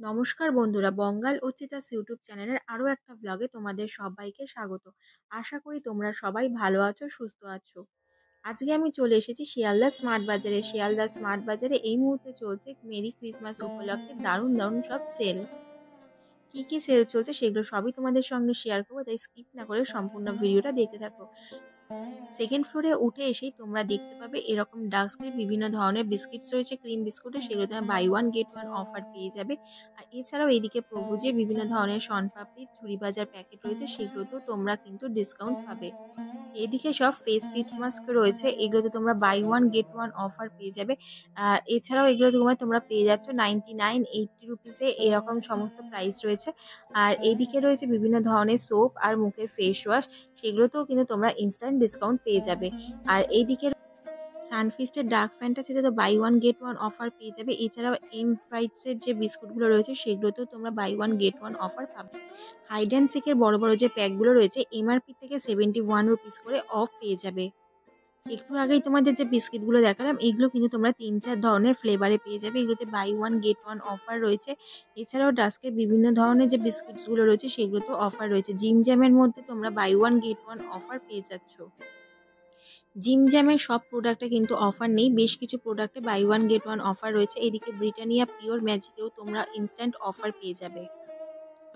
নমস্কার বন্ধুরা, বঙ্গাল ও চিতাস ইউটিউব চ্যানেলের আরও একটা ব্লগে তোমাদের সবাইকে স্বাগত। আশা করি তোমরা সবাই ভালো আছো, সুস্থ আছো। আজকে আমি চলে এসেছি শিয়ালদা স্মার্ট বাজারে। শিয়ালদা স্মার্ট বাজারে এই মুহূর্তে চলছে মেরি ক্রিসমাস উপলক্ষে দারুণ দারুণ সব সেল। কি কি সেল চলছে সেগুলো সবই তোমাদের সঙ্গে শেয়ার করবো, তাই স্কিপ না করে সম্পূর্ণ ভিডিওটা দেখতে থাকো। সেকেন্ড ফ্লোরে উঠে এসেই তোমরা দেখতে পাবে এরকম ডাস্কের বিভিন্ন ধরনের বিস্কিটস রয়েছে, ক্রিম বিস্কুটের, সেগুলো তোমরা buy one get one offer পেয়ে যাবে। আর এছাড়াও এইদিকে প্রভুজের বিভিন্ন ধরনের শনপাপড়ি ঝুড়ি বাজার প্যাকেট রয়েছে, সেগুলোতেও তোমরা কিন্তু ডিসকাউন্ট পাবে। এদিকে সব ফেস সিট মাস্ক রয়েছে, এগুলোতে তোমরা buy one get one offer পেয়ে যাবে। এছাড়াও এগুলো তোমরা পেয়ে যাচ্ছ 99-80 রুপিসে, এরকম সমস্ত প্রাইস রয়েছে। আর এইদিকে রয়েছে বিভিন্ন ধরনের সোপ আর মুখের ফেস ওয়াশ, সেগুলোতেও কিন্তু তোমরা ইনস্ট্যান্ট ডিসকাউন্ট পেয়ে যাবে। আর এইদিকে সানফিস্টের ডার্ক ফ্যান্টাসিতে তো buy one get one offer পেয়ে যাবে। এছাড়াও এম ফাইটসের যে বিস্কুটগুলো রয়েছে সেগুলোতেও তোমরা buy one get one offer পাবে। হাইড অ্যান্ড সিকের বড় বড় যে প্যাকগুলো রয়েছে এমআরপি থেকে 71 রুপিস করে অফ পেয়ে যাবে। একটু আগেই তোমাদের যে বিস্কিটগুলো দেখালাম এগুলো কিন্তু তোমরা 3-4 ধরনের ফ্লেভারে পেয়ে যাবে। এগুলোতে buy one get one offer রয়েছে। এছাড়াও ডাস্কের বিভিন্ন ধরনের যে বিস্কিটসগুলো রয়েছে সেগুলোতেও অফার রয়েছে। জিম জ্যামের মধ্যে তোমরা buy one get one offer পেয়ে যাচ্ছ। জিম জ্যামের সব প্রোডাক্টে কিন্তু অফার নেই, বেশ কিছু প্রোডাক্টে buy one get one offer রয়েছে। এদিকে ব্রিটানিয়া পিওর ম্যাজিকেও তোমরা ইনস্ট্যান্ট অফার পেয়ে যাবে।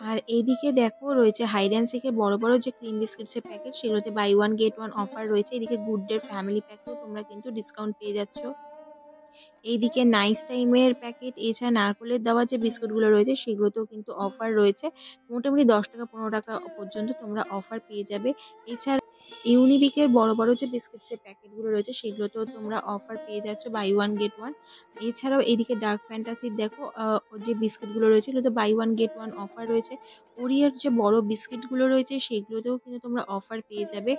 আর এইদিকে দেখো রয়েছে হাইড অ্যান্ড সিকের বড় বড় যে ক্রিম বিস্কিটসের প্যাকেট, সেগুলোতে buy one get one offer রয়েছে। এদিকে গুড ডে ফ্যামিলি প্যাকেও তোমরা কিন্তু ডিসকাউন্ট পেয়ে যাচ্ছ। এইদিকে নাইস টাইমের প্যাকেট, এছাড়া নারকোলের দেওয়া যে বিস্কুটগুলো রয়েছে সেগুলোতেও কিন্তু অফার রয়েছে। মোটামুটি 10 টাকা 15 টাকা পর্যন্ত তোমরা অফার পেয়ে যাবে। এছাড়া ইউনিবিকের বড় বড় যে বিস্কিটসের প্যাকেটগুলো রয়েছে সেগুলোতেও তোমরা অফার পেয়ে যাচ্ছ বাই ওয়ান গেট ওয়ান। এছাড়াও এদিকে ডার্ক ফ্যান্টাসির দেখো যে বিস্কিটগুলো রয়েছে এগুলোতে buy one get one offer রয়েছে। ওরিয়ার যে বড় বিস্কিটগুলো রয়েছে সেগুলোতেও কিন্তু তোমরা অফার পেয়ে যাবে।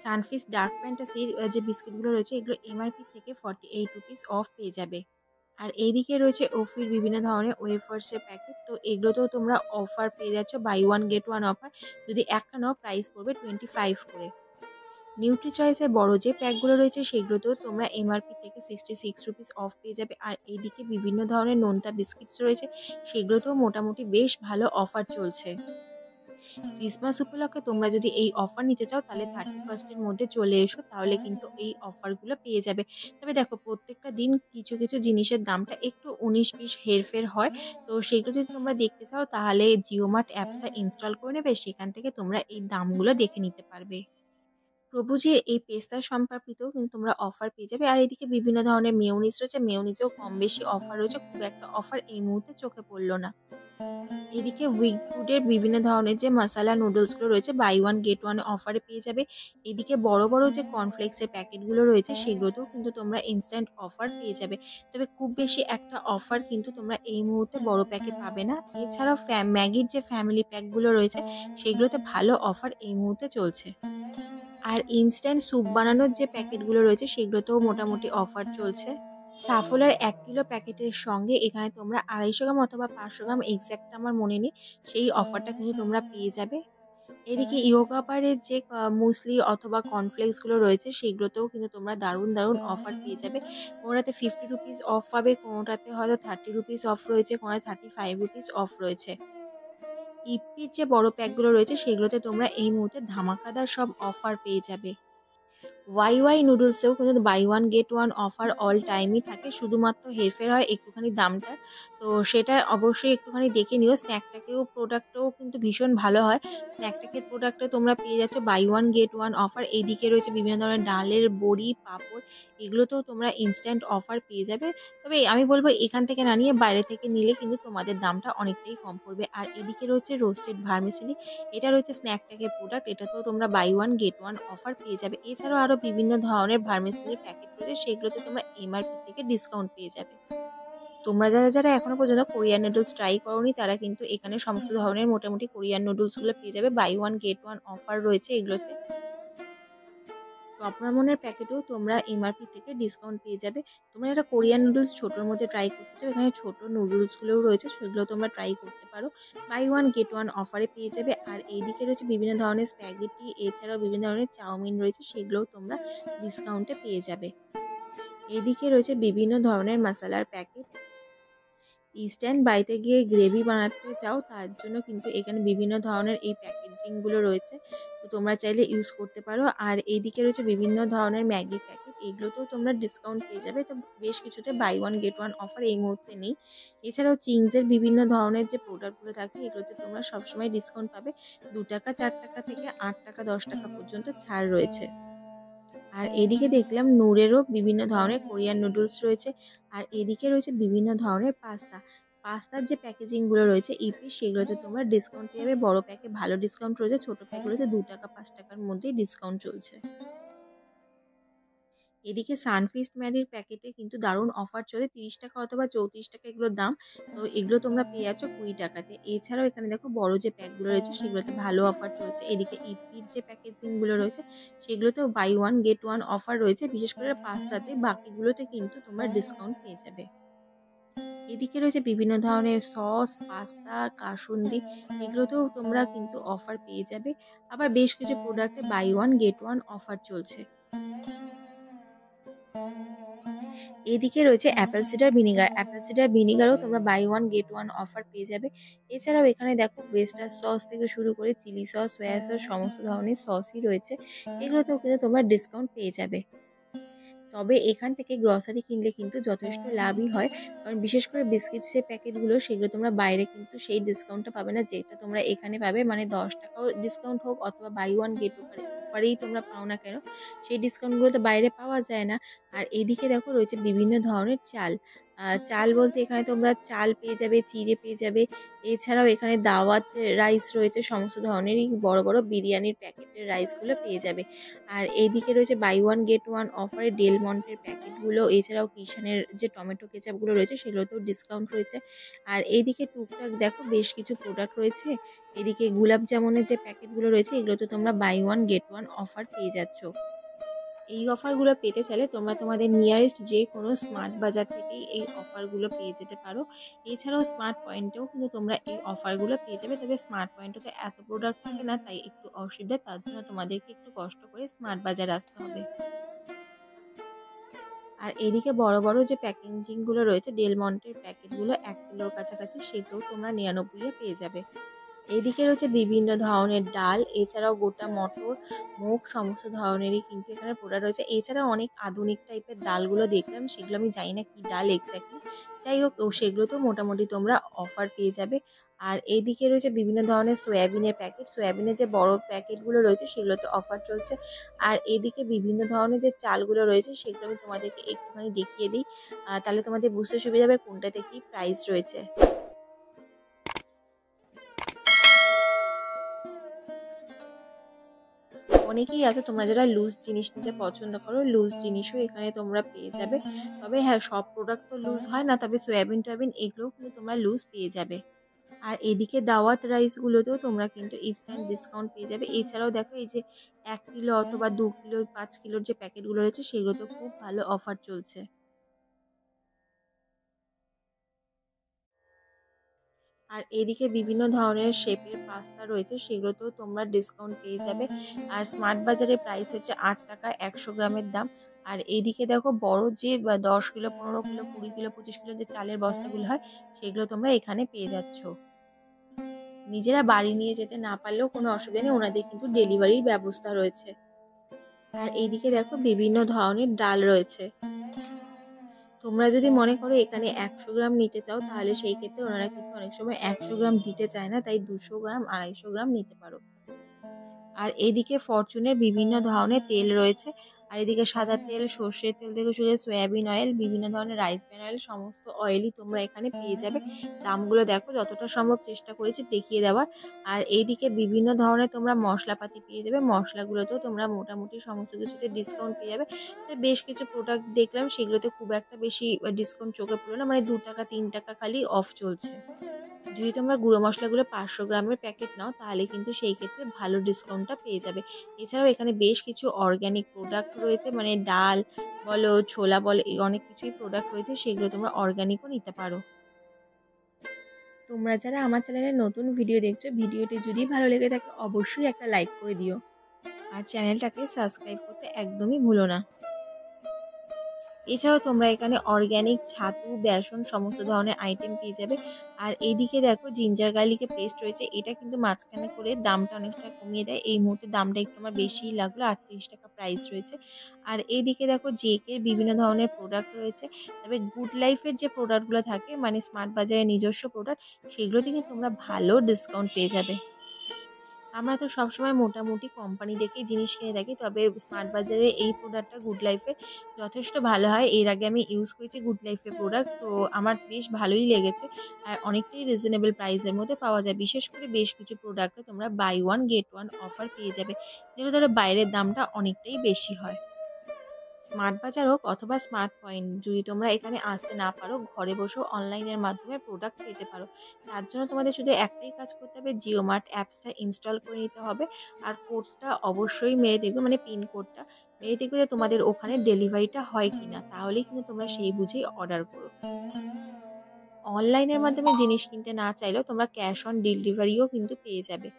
সানফিস্ট ডার্ক ফ্যান্টাসির যে বিস্কিটগুলো রয়েছে এগুলো এমআরপি থেকে 48 রুপিস অফ পেয়ে যাবে। আর এইদিকে রয়েছে ওফির বিভিন্ন ধরনের ওয়েফার্সের প্যাকেট, তো এগুলোতেও তোমরা অফার পেয়ে যাচ্ছ buy one get one offer. যদি একটা নাও প্রাইস পড়বে 25 করে। নিউট্রি চয়েসের বড় যে প্যাকগুলো রয়েছে সেগুলোতেও তোমরা এমআরপি থেকে 66 রুপিস অফ পেয়ে যাবে। আর এইদিকে বিভিন্ন ধরনের নোনতা বিস্কিটস রয়েছে, সেগুলোতেও মোটামুটি বেশ ভালো অফার চলছে। ক্রিসমাস উপলক্ষে তোমরা যদি এই অফার নিতে চাও তাহলে 31st এর মধ্যে চলে এসো, তাহলে কিন্তু এই অফারগুলো পেয়ে যাবে। তবে দেখো প্রত্যেকটা দিন কিছু কিছু জিনিসের দামটা একটু 19-20 হেরফের হয়, তো সেগুলো যদি তোমরা দেখতে চাও তাহলে জিও মার্ট অ্যাপসটা ইনস্টল করে নেবে, সেখান থেকে তোমরা এই দামগুলো দেখে নিতে পারবে। প্রভুজির এই পেস্তা সম্পর্কিতও কিন্তু তোমরা অফার পেয়ে যাবে। আর এদিকে বিভিন্ন ধরনের মেয়োনিজ রয়েছে, মেয়োনিজেও কম বেশি অফার রয়েছে, খুব একটা অফার এই মুহূর্তে চোখে পড়লো না। এদিকে উইকফুডের বিভিন্ন ধরনের যে মশালা নুডলসগুলো রয়েছে বাই ওয়ান গেট ওয়ান অফারে পেয়ে যাবে। এদিকে বড় বড় যে কর্নফ্লেক্সের প্যাকেটগুলো রয়েছে সেগুলোতেও কিন্তু তোমরা ইনস্ট্যান্ট অফার পেয়ে যাবে। তবে খুব বেশি একটা অফার কিন্তু তোমরা এই মুহূর্তে বড় প্যাকে পাবে না। এছাড়াও ম্যাগির যে ফ্যামিলি প্যাকগুলো রয়েছে সেগুলোতে ভালো অফার এই মুহূর্তে চলছে। আর ইনস্ট্যান্ট স্যুপ বানানোর যে প্যাকেটগুলো রয়েছে সেগুলোতেও মোটামুটি অফার চলছে। সাফলের 1 কিলো প্যাকেটের সঙ্গে এখানে তোমরা 250 গ্রাম অথবা 500 গ্রাম, এক্স্যাক্ট আমার মনে নেই, সেই অফারটা কিন্তু তোমরা পেয়ে যাবে। এদিকে ইয়োগাবারের যে মুসলি অথবা কর্নফ্লেক্সগুলো রয়েছে সেগুলোতেও কিন্তু তোমরা দারুণ দারুণ অফার পেয়ে যাবে। কোনোটাতে 50 রুপিস অফ পাবে, কোনোটাতে হয়তো 30 রুপিস অফ রয়েছে, কোনোটাতে 35 রুপিস অফ রয়েছে। ইপ্পির যে বড় প্যাকগুলো রয়েছে সেগুলোতে তোমরা এই মুহূর্তে ধামাকাদার সব অফার পেয়ে যাবে। ওয়াই নুডলসেও কিন্তু buy one get one offer all টাইমই থাকে, শুধুমাত্র হেরফের হয় একটুখানি দামটা, তো সেটা অবশ্যই একটুখানি দেখে নিও। স্ন্যাকটাকেও প্রোডাক্টও কিন্তু ভীষণ ভালো হয়। স্ন্যাকটাকের প্রোডাক্টে তোমরা পেয়ে যাচ্ছ buy one get one offer. এইদিকে রয়েছে বিভিন্ন ধরনের ডালের বড়ি, পাঁপড়, এগুলোতেও তোমরা ইনস্ট্যান্ট অফার পেয়ে যাবে। তবে আমি বলবো এখান থেকে না নিয়ে বাইরে থেকে নিলে কিন্তু তোমাদের দামটা অনেকটাই কম পড়বে। আর এদিকে রয়েছে রোস্টেড ভার্মিসেলি, এটা রয়েছে স্ন্যাকটাকের প্রোডাক্ট, এটাতেও তোমরা buy one get one offer পেয়ে যাবে। এছাড়াও আরও বিভিন্ন ধরনের ভার্মিসেলির প্যাকেট রয়েছে, সেগুলোতে তোমরা এমআরপি থেকে ডিসকাউন্ট পেয়ে যাবে। তোমরা যারা যারা এখনো পর্যন্ত কোরিয়ান নুডলস ট্রাই করোনি তারা কিন্তু এখানে সমস্ত ধরনের মোটামুটি কোরিয়ান নুডলসগুলো পেয়ে যাবে, buy one get one offer রয়েছে এগুলোতে। টপ রামনের প্যাকেটেও তোমরা এমআরপি থেকে ডিসকাউন্ট পেয়ে যাবে। তোমরা যারা কোরিয়ান নুডলস ছোটোর মধ্যে ট্রাই করতে চাও, এখানে ছোটো নুডলসগুলোও রয়েছে, সেগুলো তোমরা ট্রাই করতে পারো, বাই ওয়ান গেট ওয়ান অফারে পেয়ে যাবে। আর এইদিকে রয়েছে বিভিন্ন ধরনের স্প্যাগেটি, এছাড়াও বিভিন্ন ধরনের চাউমিন রয়েছে, সেগুলোও তোমরা ডিসকাউন্টে পেয়ে যাবে। এদিকে রয়েছে বিভিন্ন ধরনের মশলার প্যাকেট। ইনস্ট্যান্ট বাড়িতে গিয়ে গ্রেভি বানাতে চাও তার জন্য কিন্তু এখানে বিভিন্ন ধরনের এই প্যাকেজিংগুলো রয়েছে, তো তোমরা চাইলে ইউজ করতে পারো। আর এইদিকে রয়েছে বিভিন্ন ধরনের ম্যাগি প্যাকেট, এগুলোতেও তোমরা ডিসকাউন্ট পেয়ে যাবে। তো বেশ কিছুতে buy one get one offer এই মুহূর্তে নেই। এছাড়াও চিংসের বিভিন্ন ধরনের যে প্রোডাক্টগুলো থাকে এগুলোতে তোমরা সবসময় ডিসকাউন্ট পাবে। 2 টাকা 4 টাকা থেকে 8 টাকা 10 টাকা পর্যন্ত ছাড় রয়েছে। আর এদিকে দেখলাম নূরেরও বিভিন্ন ধরনের কোরিয়ান নুডলস রয়েছে। আর এদিকে রয়েছে বিভিন্ন ধরনের পাস্তার যে প্যাকেজিংগুলো রয়েছে ইপি, সেগুলোতে তোমরা ডিসকাউন্ট পেয়ে যাবে। বড় প্যাকে ভালো ডিসকাউন্ট রয়েছে, ছোট প্যাকগুলোতে 2 টাকা 5 টাকার মধ্যেই ডিসকাউন্ট চলছে। এদিকে সানফিস্ট ম্যারির প্যাকেটে কিন্তু দারুণ অফার চলে, 30 টাকা অথবা 34 টাকা এগুলোর দাম। তো এগুলো তোমরা পেয়ে যাচ্ছ 20 টাকাতে। এছাড়াও এখানে দেখো বড় যে প্যাকগুলো রয়েছে সেগুলোতে ভালো অফার চলছে। এদিকে ইপির যে প্যাকেজিংগুলো রয়েছে সেগুলোতেও buy one get one offer রয়েছে, বিশেষ করে পাস্তাতে। বাকিগুলোতে কিন্তু তোমরা ডিসকাউন্ট পেয়ে যাবে। এদিকে রয়েছে বিভিন্ন ধরনের সস, পাস্তা, কাসুন্দি, এগুলোতেও তোমরা কিন্তু অফার পেয়ে যাবে। আবার বেশ কিছু প্রোডাক্টে buy one get one offer চলছে। এদিকে রয়েছে apple cider vinegar. Apple cider ভিনিগারও তোমরা buy one get one offer পেয়ে যাবে। এছাড়াও এখানে দেখো ওয়েস্টার সস থেকে শুরু করে চিলি সস, সয়া সস, সমস্ত ধরনের সসই রয়েছে। এগুলোতেও কিন্তু তোমরা ডিসকাউন্ট পেয়ে যাবে। তবে এখান থেকে গ্রসারি কিনলে কিন্তু যথেষ্ট লাভই হয়, কারণ বিশেষ করে বিস্কিটসের প্যাকেটগুলো সেগুলো তোমরা বাইরে কিন্তু সেই ডিসকাউন্টটা পাবে না যেটা তোমরা এখানে পাবে। মানে 10 টাকাও ডিসকাউন্ট হোক অথবা বাই ওয়ান গেট অফারেই তোমরা পাও না কেন, সেই ডিসকাউন্টগুলো তো বাইরে পাওয়া যায় না। আর এদিকে দেখো রয়েছে বিভিন্ন ধরনের চাল। চাল বলতে এখানে তোমরা চাল পেয়ে যাবে, চিড়ে পেয়ে যাবে। এছাড়াও এখানে দাওয়াত রাইস রয়েছে, সমস্ত ধরনেরই বড় বড় বিরিয়ানির প্যাকেটের রাইসগুলো পেয়ে যাবে। আর এইদিকে রয়েছে বাই ওয়ান গেট ওয়ান অফারে ডেল মন্টের প্যাকেটগুলো, এছাড়াও কিষানের যে টমেটো কেচাপগুলো রয়েছে সেগুলোতেও ডিসকাউন্ট রয়েছে। আর এইদিকে টুকটাক দেখো বেশ কিছু প্রোডাক্ট রয়েছে। এদিকে গুলাব জামুনের যে প্যাকেটগুলো রয়েছে এগুলোতে তোমরা buy one get one offer পেয়ে যাচ্ছ। এই অফারগুলো পেতে চাইলে তোমরা তোমাদের নিয়ারেস্ট যে কোনো স্মার্ট বাজার থেকেই এই অফারগুলো পেয়ে যেতে পারো। এছাড়াও স্মার্ট পয়েন্টেও কিন্তু তোমরা এই অফারগুলো পেয়ে যাবে। তবে স্মার্ট পয়েন্টে তো এত প্রোডাক্ট থাকে না, তাই একটু অসুবিধা, তার জন্য তোমাদেরকে একটু কষ্ট করে স্মার্ট বাজার আসতে হবে। আর এদিকে বড় বড় যে প্যাকেজিংগুলো রয়েছে ডেল মন্টের প্যাকেটগুলো 1 কিলোর কাছাকাছি, সেগুলোও তোমরা 99-এ পেয়ে যাবে। এদিকে রয়েছে বিভিন্ন ধরনের ডাল, এছাড়াও গোটা মটর, মুগ, সমস্ত ধরনেরই কিন্তু এখানে প্রোডাক্ট রয়েছে। এছাড়াও অনেক আধুনিক টাইপের ডালগুলো দেখলাম, সেগুলো আমি জানি না কি ডাল এক্স্যাক্টলি। যাই হোক, সেগুলোতেও মোটামুটি তোমরা অফার পেয়ে যাবে। আর এইদিকে রয়েছে বিভিন্ন ধরনের সয়াবিনের প্যাকেট, সয়াবিনের যে বড় প্যাকেটগুলো রয়েছে সেগুলোতে অফার চলছে। আর এদিকে বিভিন্ন ধরনের যে চালগুলো রয়েছে সেগুলো আমি তোমাদেরকে একটুখানি দেখিয়ে দিই, তাহলে তোমাদের বুঝতে সুবিধা হবে কোনটাতে কি প্রাইস রয়েছে। অনেকেই আছে তোমরা যারা লুজ জিনিস নিতে পছন্দ করো, লুজ জিনিসও এখানে তোমরা পেয়ে যাবে। তবে হ্যাঁ, সব প্রোডাক্ট তো লুজ হয় না, তবে সয়াবিন টয়াবিন এগুলোও কিন্তু তোমরা লুজ পেয়ে যাবে। আর এদিকে দাওয়াত রাইসগুলোতেও তোমরা কিন্তু ইনস্ট্যান্ট ডিসকাউন্ট পেয়ে যাবে। এছাড়াও দেখো এই যে 1 কিলো অথবা 2 কিলো, 5 কিলোর যে প্যাকেটগুলো রয়েছে সেগুলোতেও খুব ভালো অফার চলছে। আর এদিকে বিভিন্ন ধরনের শেপের পাস্তা রয়েছে, সেগুলোতেও তোমরা ডিসকাউন্ট পেয়ে যাবে। আর স্মার্ট বাজারের প্রাইস হচ্ছে 8 টাকা 100 গ্রামের দাম। আর এইদিকে দেখো বড় যে 10 কিলো, 15 কিলো, 20 কিলো, 25 কিলো যে চালের বস্তাগুলো হয় সেগুলো তোমরা এখানে পেয়ে যাচ্ছ। নিজেরা বাড়ি নিয়ে যেতে না পারলেও কোনো অসুবিধা নেই, ওনাদের কিন্তু ডেলিভারির ব্যবস্থা রয়েছে। আর এইদিকে দেখো বিভিন্ন ধরনের ডাল রয়েছে। তোমরা যদি মনে করো এখানে 100 গ্রাম নিতে চাও তাহলে সেই ক্ষেত্রে ওনারা কিন্তু অনেক সময় 100 গ্রাম দিতে চায় না, তাই 200 গ্রাম 250 গ্রাম নিতে পারো। আর এদিকে ফরচুনের বিভিন্ন ধরনের তেল রয়েছে। আর এদিকে সাদা তেল, সর্ষের তেল থেকে শুরু করে সয়াবিন অয়েল, বিভিন্ন ধরনের রাইস ব্র্যান অয়েল, সমস্ত অয়েলই তোমরা এখানে পেয়ে যাবে। দামগুলো দেখো, যতটা সম্ভব চেষ্টা করেছি দেখিয়ে দেওয়ার। আর এইদিকে বিভিন্ন ধরনের তোমরা মশলাপাতি পেয়ে যাবে, মশলাগুলোতেও তোমরা মোটামুটি সমস্ত কিছুতে ডিসকাউন্ট পেয়ে যাবে। বেশ কিছু প্রোডাক্ট দেখলাম সেগুলোতে খুব একটা বেশি ডিসকাউন্ট চোখে পড়লো না, মানে 2 টাকা 3 টাকা খালি অফ চলছে। যদি তোমরা গুঁড়ো মশলাগুলো 500 গ্রামের প্যাকেট নাও তাহলে কিন্তু সেই ক্ষেত্রে ভালো ডিসকাউন্টটা পেয়ে যাবে। এছাড়াও এখানে বেশ কিছু অর্গ্যানিক প্রোডাক্ট রয়েছে, মানে ডাল বলো, ছোলা বলো, এই অনেক কিছুই প্রোডাক্ট রয়েছে, সেগুলো তোমরা অর্গ্যানিকও নিতে পারো। তোমরা যারা আমার চ্যানেলে নতুন ভিডিও দেখছো, ভিডিওটি যদি ভালো লেগে থাকে অবশ্যই একটা লাইক করে দিও। আর চ্যানেলটাকে সাবস্ক্রাইব করতে একদমই ভুলো না। এছাড়াও তোমরা এখানে অর্গ্যানিক ছাতু, বেসন সমস্ত ধরনের আইটেম পেয়ে যাবে। আর এইদিকে দেখো জিঞ্জার গার্লিকের পেস্ট রয়েছে। এটা কিন্তু মাঝখানে করে দামটা অনেকটা কমিয়ে দেয়। এই মুহূর্তে দামটা একটু আমার বেশিই লাগলো, ৩৮ টাকা প্রাইস রয়েছে। আর এইদিকে দেখো জেকের বিভিন্ন ধরনের প্রোডাক্ট রয়েছে। তবে গুড লাইফের যে প্রোডাক্টগুলো থাকে মানে স্মার্ট বাজারের নিজস্ব প্রোডাক্ট, সেগুলোতে কিন্তু তোমরা ভালো ডিসকাউন্ট পেয়ে যাবে। আমরা তো সবসময় মোটামুটি কোম্পানি দেখেই জিনিস কিনে থাকি। তবে স্মার্ট বাজারে এই প্রোডাক্টটা গুড লাইফের যথেষ্ট ভালো হয়। এর আগে আমি ইউজ করেছি গুড লাইফের প্রোডাক্ট। তো আমার বেশ ভালোই লেগেছে। আর অনেকটাই রিজনেবল প্রাইসের মধ্যে পাওয়া যায়। বিশেষ করে বেশ কিছু প্রোডাক্টে তোমরা buy one get one offer পেয়ে যাবে। যেগুলো ধরো বাইরের দামটা অনেকটাই বেশি হয়। স্মার্ট বাজার হোক অথবা স্মার্ট পয়েন্ট, যদি তোমরা এখানে আসতে না পারো, ঘরে বসেও অনলাইনের মাধ্যমে প্রোডাক্ট পেতে পারো। তার জন্য তোমাদের শুধু একটাই কাজ করতে হবে, জিও মার্ট অ্যাপসটা ইনস্টল করে নিতে হবে। আর কোডটা অবশ্যই মেরে দেখবে, মানে পিন কোডটা মেরে দেখবে যে তোমাদের ওখানে ডেলিভারিটা হয় কিনা, তাহলেই কিন্তু তোমরা সেই বুঝেই অর্ডার করো। অনলাইনের মাধ্যমে জিনিস কিনতে না চাইলেও তোমরা ক্যাশ অন ডেলিভারিও কিন্তু পেয়ে যাবে।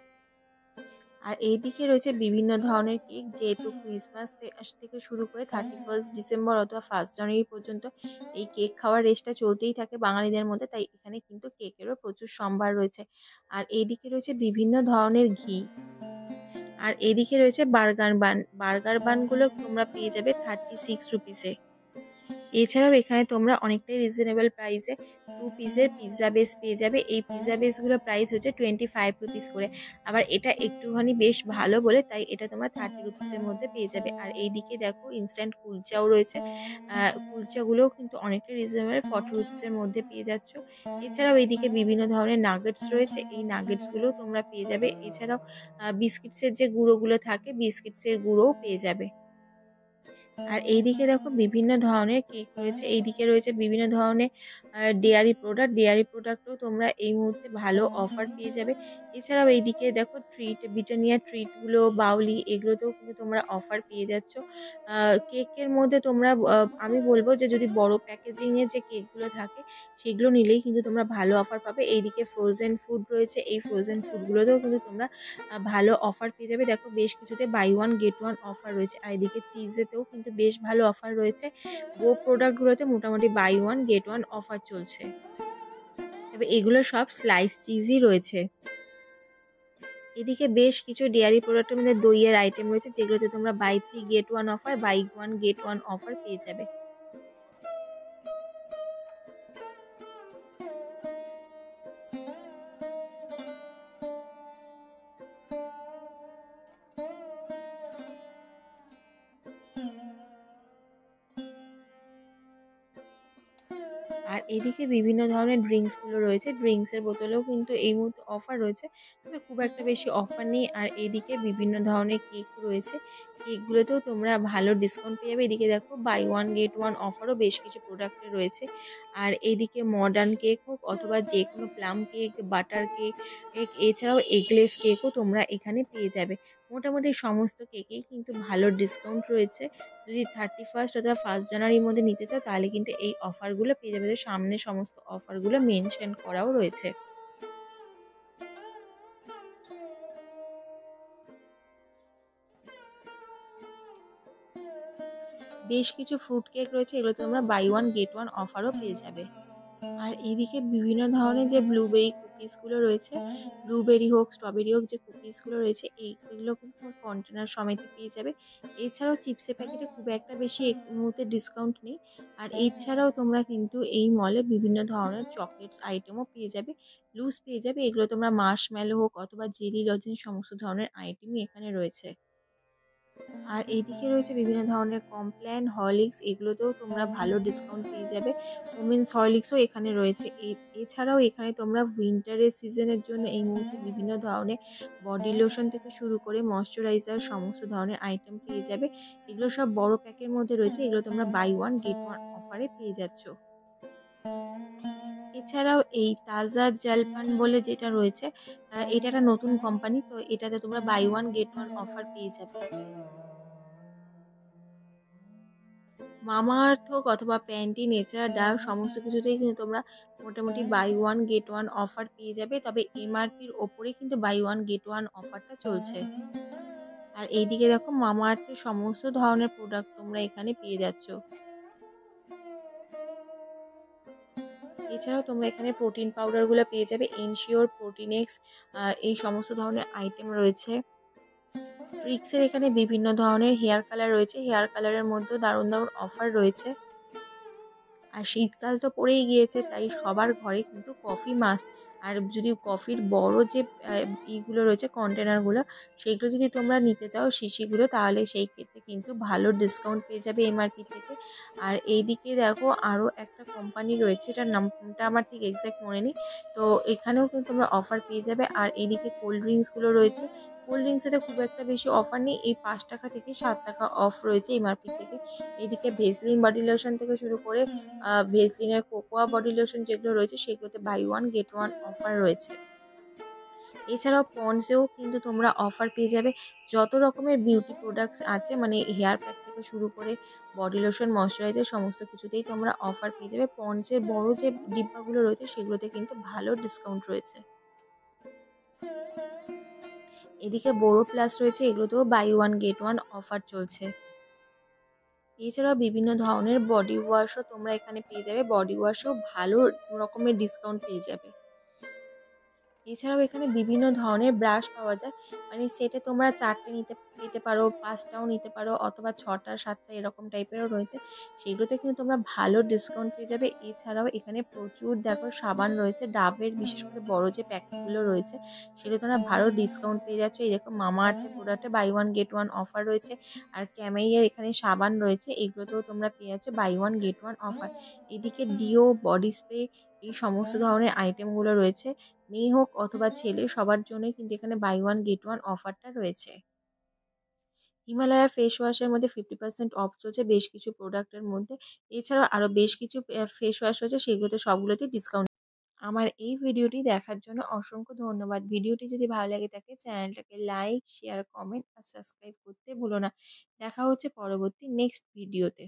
আর এইদিকে রয়েছে বিভিন্ন ধরনের কেক, যেহেতু ক্রিসমাস থেকে শুরু করে 31 ডিসেম্বর অথবা 1 জানুয়ারি পর্যন্ত এই কেক খাওয়ার রেসটা চলতেই থাকে বাঙালিদের মধ্যে, তাই এখানে কিন্তু কেকেরও প্রচুর সম্ভার রয়েছে। আর এইদিকে রয়েছে বিভিন্ন ধরনের ঘি। আর এদিকে রয়েছে বার্গার বান। বার্গার বানগুলো তোমরা পেয়ে যাবে 36 রুপিসে। এছাড়াও এখানে তোমরা অনেকটাই রিজনেবল প্রাইসে 2 পিসের পিৎজা বেস পেয়ে যাবে। এই পিৎজা বেসগুলোর প্রাইস হচ্ছে 25 রুপিস করে। আবার এটা একটুখানি বেশ ভালো বলে তাই এটা তোমরা 30 রুপিসের মধ্যে পেয়ে যাবে। আর এইদিকে দেখো ইনস্ট্যান্ট কুলচাও রয়েছে। কুলচাগুলোও কিন্তু অনেকটা রিজনেবল, 40 রুপিসের মধ্যে পেয়ে যাচ্ছ। এছাড়াও এইদিকে বিভিন্ন ধরনের নাগেটস রয়েছে। এই নাগেটসগুলোও তোমরা পেয়ে যাবে। এছাড়াও বিস্কিটসের যে গুঁড়োগুলো থাকে, বিস্কিটসের গুঁড়োও পেয়ে যাবে। আর এইদিকে দেখো বিভিন্ন ধরনের কেক রয়েছে। এইদিকে রয়েছে বিভিন্ন ধরনের ডেয়ারি প্রোডাক্ট। ডেয়ারি প্রোডাক্টও তোমরা এই মুহূর্তে ভালো অফার পেয়ে যাবে। এছাড়াও এইদিকে দেখো ট্রিট, ব্রিটানিয়া ট্রিটগুলো, বাউলি, এগুলোতেও কিন্তু তোমরা অফার পেয়ে যাচ্ছ। কেকের মধ্যে তোমরা আমি বলবো যে যদি বড় প্যাকেজিংয়ের যে কেকগুলো থাকে সেগুলো নিলেই কিন্তু তোমরা ভালো অফার পাবে। এইদিকে ফ্রোজেন ফুড রয়েছে। এই ফ্রোজেন ফুডগুলোতেও কিন্তু তোমরা ভালো অফার পেয়ে যাবে। দেখো বেশ কিছুতে buy one get one offer রয়েছে। আর এদিকে চিজেতেও কিন্তু বেশ ভালো অফার রয়েছে। গো প্রোডাক্টগুলোতে মোটামুটি buy one get one offer চলছে। তবে এগুলো সব স্লাইস চিজই রয়েছে। এদিকে বেশ কিছু ডেয়ারি প্রোডাক্টের মধ্যে দইয়ের আইটেম রয়েছে, যেগুলোতে তোমরা buy 3 get 1 offer, buy 1 get 1 offer পেয়ে যাবে। আর এদিকে বিভিন্ন ধরনের ড্রিঙ্কসগুলো রয়েছে। ড্রিঙ্কসের বোতলেও কিন্তু এই মুহূর্তে অফার রয়েছে। তবে খুব একটা বেশি অফার নেই। আর এদিকে বিভিন্ন ধরনের কেক রয়েছে। কেকগুলোতেও তোমরা ভালো ডিসকাউন্ট পেয়ে যাবে। এদিকে দেখো বাই ওয়ান গেট ওয়ান অফারও বেশ কিছু প্রোডাক্টে রয়েছে। আর এইদিকে মডার্ন কেক হোক অথবা যেকোনো প্লাম কেক, বাটার কেক, এছাড়াও এগলেস কেকও তোমরা এখানে পেয়ে যাবে। মোটামুটি সমস্ত কেকেই কিন্তু ভালো ডিসকাউন্ট রয়েছে। যদি 31 অথবা 1 জানুয়ারির মধ্যে নিতে চাও তাহলে কিন্তু এই অফারগুলো পেয়ে যাবে। তো সামনে সমস্ত অফারগুলো মেনশন করাও রয়েছে। বেশ কিছু ফ্রুট কেক রয়েছে, এগুলো তোমরা বাই ওয়ান গেট ওয়ান অফারও পেয়ে যাবে। আর এইদিকে বিভিন্ন ধরনের যে ব্লুবেরি কুকিজগুলো রয়েছে, ব্লুবেরি হোক, স্ট্রবেরি হোক, যে কুকিজগুলো রয়েছে এইগুলো কিন্তু কন্টেনার সমেত পেয়ে যাবে। এছাড়াও চিপসের প্যাকেটে খুব একটা বেশি এই মুহূর্তে ডিসকাউন্ট নেই। আর এছাড়াও তোমরা কিন্তু এই মলে বিভিন্ন ধরনের চকলেটস আইটেমও পেয়ে যাবে, লুজ পেয়ে যাবে। এগুলো তোমরা মার্শম্যালো হোক অথবা জেলি লজেন্স সমস্ত ধরনের আইটেমই এখানে রয়েছে। আর এইদিকে রয়েছে বিভিন্ন ধরনের কমপ্ল্যান, হরলিক্স, এগুলোতেও তোমরা ভালো ডিসকাউন্ট পেয়ে যাবে। ওমেন্স হরলিক্সও এখানে রয়েছে। এছাড়াও এখানে তোমরা উইন্টারের সিজনের জন্য এই মুহূর্তে বিভিন্ন ধরনের বডি লোশন থেকে শুরু করে ময়শ্চারাইজার সমস্ত ধরনের আইটেম পেয়ে যাবে। এগুলো সব বড় প্যাকের মধ্যে রয়েছে। এগুলো তোমরা বাই ওয়ান গেট ওয়ান অফারে পেয়ে যাচ্ছ। এছাড়াও এই তাজা জলপান বলে যেটা রয়েছে, এটা একটা নতুন কোম্পানি। তো এটাতে তোমরা buy one get one offer পেয়ে যাবে। মামাআর্থ হোক অথবা প্যান্টিন, এছাড়া ডাভ সমস্ত কিছুতেই কিন্তু তোমরা মোটামুটি buy one get one offer পেয়ে যাবে। তবে এমআরপির ওপরে কিন্তু বাই ওয়ান গেট ওয়ান অফারটা চলছে। আর এইদিকে দেখো মামাআর্থের সমস্ত ধরনের প্রোডাক্ট তোমরা এখানে পেয়ে যাচ্ছ। এছাড়াও তোমরা এখানে প্রোটিন পাউডারগুলো পেয়ে যাবে। এনশিওর, প্রোটিনেক্স এই সমস্ত ধরনের আইটেম রয়েছে। স্ট্রিক্সের এখানে বিভিন্ন ধরনের হেয়ার কালার রয়েছে। হেয়ার কালারের মধ্যেও দারুণ, দারুণ অফার রয়েছে। আর শীতকাল তো পড়েই গিয়েছে, তাই সবার ঘরে কিন্তু কফি মাস্ট। আর যদি কফির বড় যে ইগুলো রয়েছে কন্টেনারগুলো, সেইগুলো যদি তোমরা নিতে চাও শিশিগুলো, তাহলে সেই ক্ষেত্রে কিন্তু ভালো ডিসকাউন্ট পেয়ে যাবে এমআরপি থেকে। আর এইদিকে দেখো আরও একটা কোম্পানি রয়েছে, এটার নামটা আমার ঠিক এক্সাক্ট মনে নেই। তো এখানেও কিন্তু তোমরা অফার পেয়ে যাবে। আর এইদিকে কোল্ড ড্রিঙ্কসগুলো রয়েছে। কোল্ড ড্রিঙ্কসেতে খুব একটা বেশি অফার নেই, এই 5 টাকা থেকে 7 টাকা অফ রয়েছে এমআরপি থেকে। এইদিকে ভেসলিন বডি লোশন থেকে শুরু করে ভেসলিনের কোকোয়া বডি লোশন যেগুলো রয়েছে সেগুলোতে buy one get one offer রয়েছে। এছাড়াও পন্ডসেও কিন্তু তোমরা অফার পেয়ে যাবে। যত রকমের বিউটি প্রোডাক্টস আছে, মানে হেয়ার প্যাক থেকে শুরু করে বডি লোশন, ময়শ্চারাইজার সমস্ত কিছুতেই তোমরা অফার পেয়ে যাবে। পন্ডসের বড় যে ডিব্বাগুলো রয়েছে সেগুলোতে কিন্তু ভালো ডিসকাউন্ট রয়েছে। এদিকে বোরো প্লাস রয়েছে, এগুলোতেও buy one get one offer চলছে। এছাড়াও বিভিন্ন ধরনের বডি ওয়াশও তোমরা এখানে পেয়ে যাবে। বডি ওয়াশেও ভালো রকমের ডিসকাউন্ট পেয়ে যাবে। এছাড়াও এখানে বিভিন্ন ধরনের ব্রাশ পাওয়া যায়, মানে সেটে তোমরা 4টে নিতে পারো, 5টাও নিতে পারো, অথবা 6টা 7টা এরকম টাইপেরও রয়েছে। সেগুলোতে কিন্তু তোমরা ভালো ডিসকাউন্ট পেয়ে যাবে। এছাড়াও এখানে প্রচুর দেখো সাবান রয়েছে, ডাবের বিশেষ করে বড় যে প্যাকেটগুলো রয়েছে সেগুলো তোমরা ভালো ডিসকাউন্ট পেয়ে যাচ্ছ। এই দেখো মামাআর্থের প্রোডাক্টে buy one get one offer রয়েছে। আর ক্যামেইয়ের এখানে সাবান রয়েছে, এগুলোতেও তোমরা পেয়ে যাচ্ছ buy one get one offer. এদিকে ডিও, বডি স্প্রে এই সমস্ত ধরনের আইটেমগুলো রয়েছে। মেয়ে হোক অথবা ছেলে, সবার জন্যই কিন্তু এখানে বাই ওয়ান গেট ওয়ান অফারটা রয়েছে। হিমালয়া ফেস ওয়াশের মধ্যে 50% অফ চলছে বেশ কিছু প্রোডাক্টের মধ্যে। এছাড়াও আরও বেশ কিছু ফেস ওয়াশ রয়েছে, সেগুলোতে সবগুলোতে ডিসকাউন্ট। আমার এই ভিডিওটি দেখার জন্য অসংখ্য ধন্যবাদ। ভিডিওটি যদি ভালো লাগে থাকে চ্যানেলটাকে লাইক, শেয়ার, কমেন্ট আর সাবস্ক্রাইব করতে ভুলো না। দেখা হচ্ছে পরবর্তী নেক্সট ভিডিওতে।